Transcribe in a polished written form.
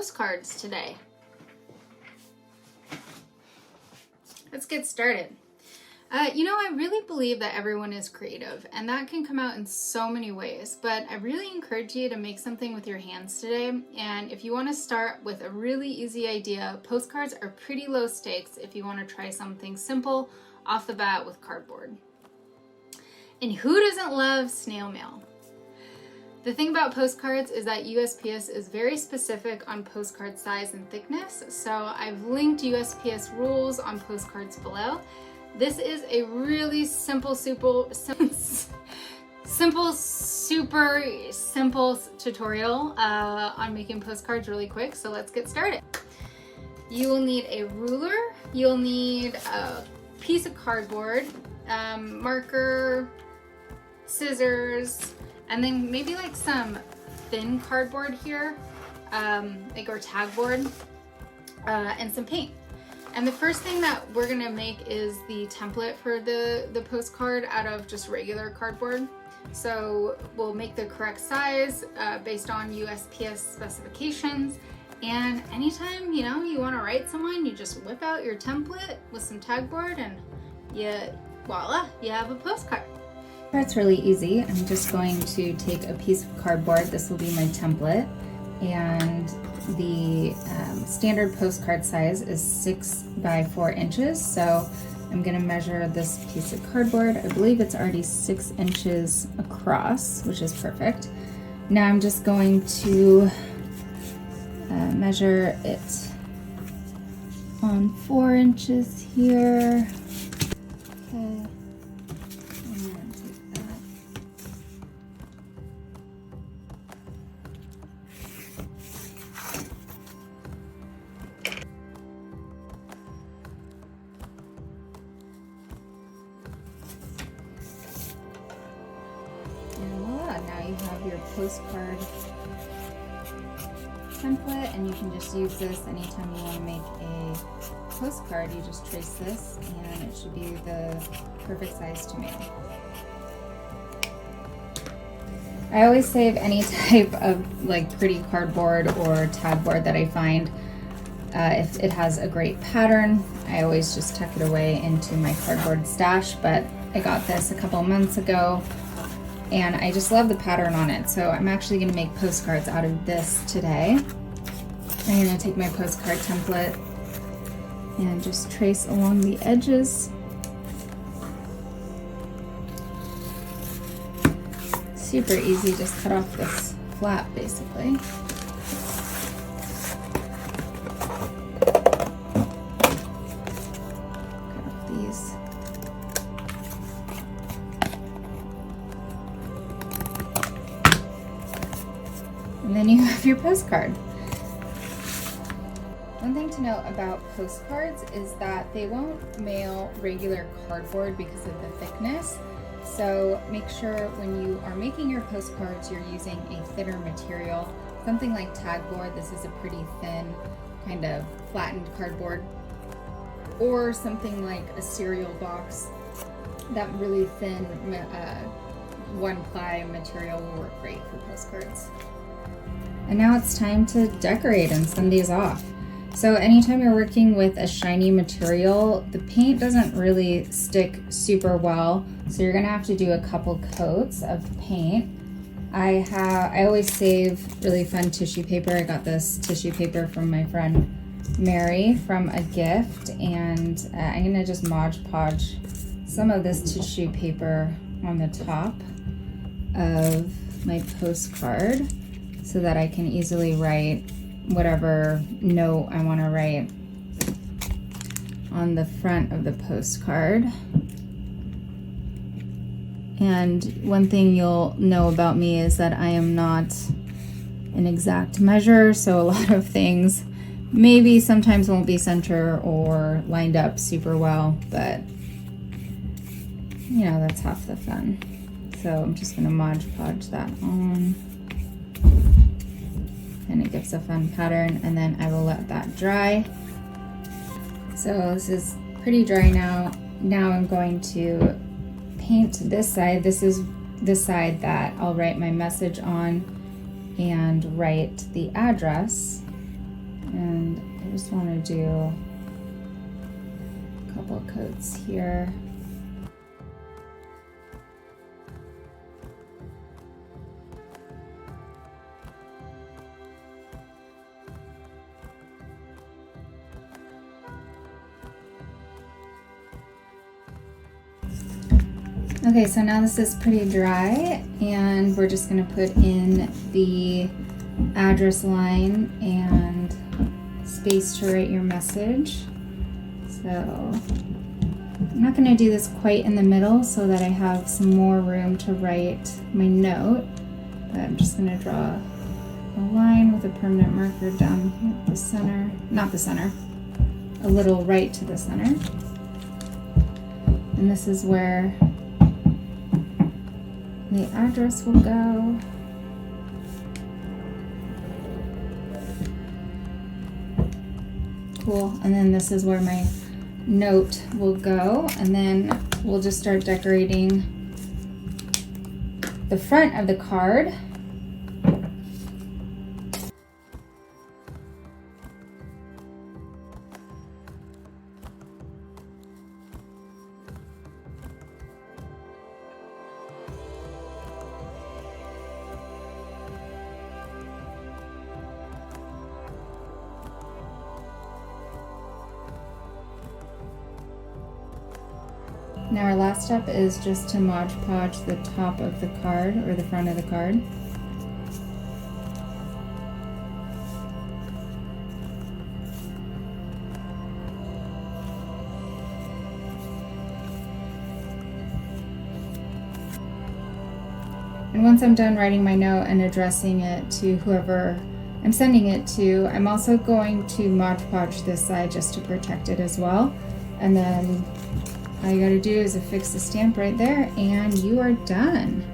postcards today. Let's get started. I really believe that everyone is creative, and that can come out in so many ways, but I really encourage you to make something with your hands today. And if you want to start with a really easy idea, postcards are pretty low stakes if you want to try something simple off the bat with cardboard. And who doesn't love snail mail? The thing about postcards is that USPS is very specific on postcard size and thickness, so I've linked USPS rules on postcards below. This is a really super simple tutorial on making postcards really quick, so let's get started. You will need a ruler, you'll need a piece of cardboard, marker, scissors, and then maybe like some thin cardboard here, or tagboard, and some paint. And the first thing that we're gonna make is the template for the postcard out of just regular cardboard. So we'll make the correct size based on USPS specifications. And anytime you want to write someone, you just whip out your template with some tagboard and voila, you have a postcard. That's really easy. I'm just going to take a piece of cardboard. This will be my template, and the standard postcard size is 6 by 4 inches. So I'm going to measure this piece of cardboard. I believe it's already 6 inches across, which is perfect. Now I'm just going to measure it on 4 inches here. Okay. Now you have your postcard template, and you can just use this anytime you want to make a postcard. You just trace this and it should be the perfect size to mail. I always save any type of like pretty cardboard or tagboard that I find. If it has a great pattern, I always just tuck it away into my cardboard stash, but I got this a couple months ago and I just love the pattern on it. So I'm actually going to make postcards out of this today. I'm going to take my postcard template and just trace along the edges. Super easy, just cut off this flap basically. Cut off these. And then you have your postcard. One thing to note about postcards is that they won't mail regular cardboard because of the thickness. So make sure when you are making your postcards, you're using a thinner material. Something like Tagboard, this is a pretty thin, kind of flattened cardboard. Or something like a cereal box, that really thin one-ply material will work great for postcards. And now it's time to decorate and send these off. So anytime you're working with a shiny material, the paint doesn't really stick super well. So you're gonna have to do a couple coats of paint. I always save really fun tissue paper. I got this tissue paper from my friend Mary from a gift, and I'm gonna just Modge Podge some of this tissue paper on the top of my postcard so that I can easily write whatever note I want to write on the front of the postcard. And one thing you'll know about me is that I am not an exact measure, so a lot of things maybe sometimes won't be center or lined up super well, but that's half the fun. So I'm just going to Modge Podge that on. And it gives a fun pattern, and then I will let that dry. So this is pretty dry now. Now I'm going to paint this side. This is the side that I'll write my message on and write the address just want to do a couple coats here. Okay, so now this is pretty dry, and we're just going to put in the address line and space to write your message. So I'm not going to do this quite in the middle so that I have some more room to write my note, but I'm just going to draw a line with a permanent marker down the center, not the center, a little right to the center. And this is where the address will go. Cool. And then this is where my note will go. And then we'll just start decorating the front of the card. Now our last step is just to Modge Podge the top of the card, or the front of the card. And once I'm done writing my note and addressing it to whoever I'm sending it to, I'm also going to Modge Podge this side just to protect it as well. And then all you gotta do is affix the stamp right there and you are done.